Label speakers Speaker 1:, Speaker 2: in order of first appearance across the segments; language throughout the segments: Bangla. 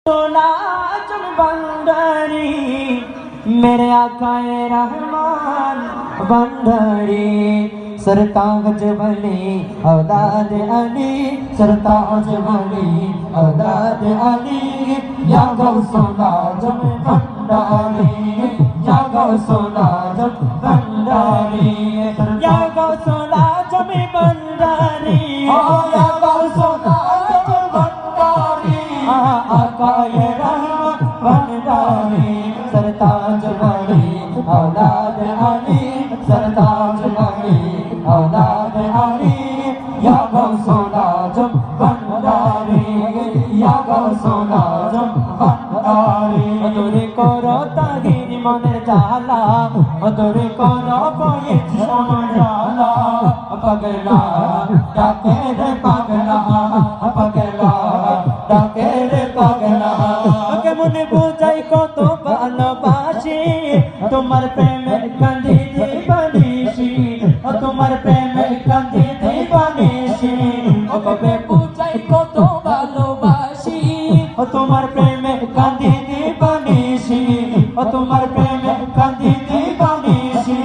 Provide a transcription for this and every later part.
Speaker 1: नाजम बंदरी मेरे आकाए रहमान बंदरी सरताज वली औलाद अली सरताज वली औलाद अली या गौसुल आजम बंदरी या गौसुल आजम बंदरी या गौसुल आजम बंदरी या गौसुल आजम बंदरी आकाए रहमान बंदरी सरताज वली औलाद अली सरताज वली औलाद अली या गौसुल आजम बंदरी या गौसुल आजम बंदरी তোরে করো তাগির মনের জ্বালা তোরে করো বয়েস সমজালা পাগলা ডাকে রে পাগলা পাগলা ডাকে রে পাগলা কেমন বোঝাই কত ভালোবাসি তোমার প্রেমের কান্দি দিবানিসি তোমার প্রেমের কান্দি দিবানিসি কবে বোঝাই কত ভালোবাসি তোমার প্রেমের কান্দি দিবানিসি তোমার প্রেমের কান্দি দিবানিসি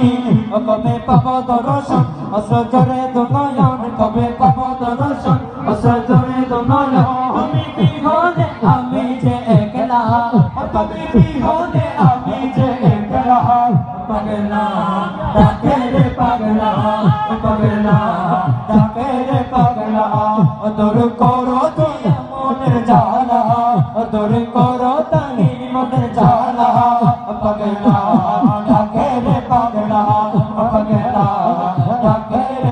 Speaker 1: কবে পাবো দর্শন অশ্রু ঝরে দুনয়ন কবে পাবো দর্শন অশ্রু ঝরে দুনয়ন আমি বিহনে আমি যে একলা আমি বিহনে আমি যে একলা পাগলা ডাকে রে পাগলা পাগলা ডাকে রে পাগলা তোর করো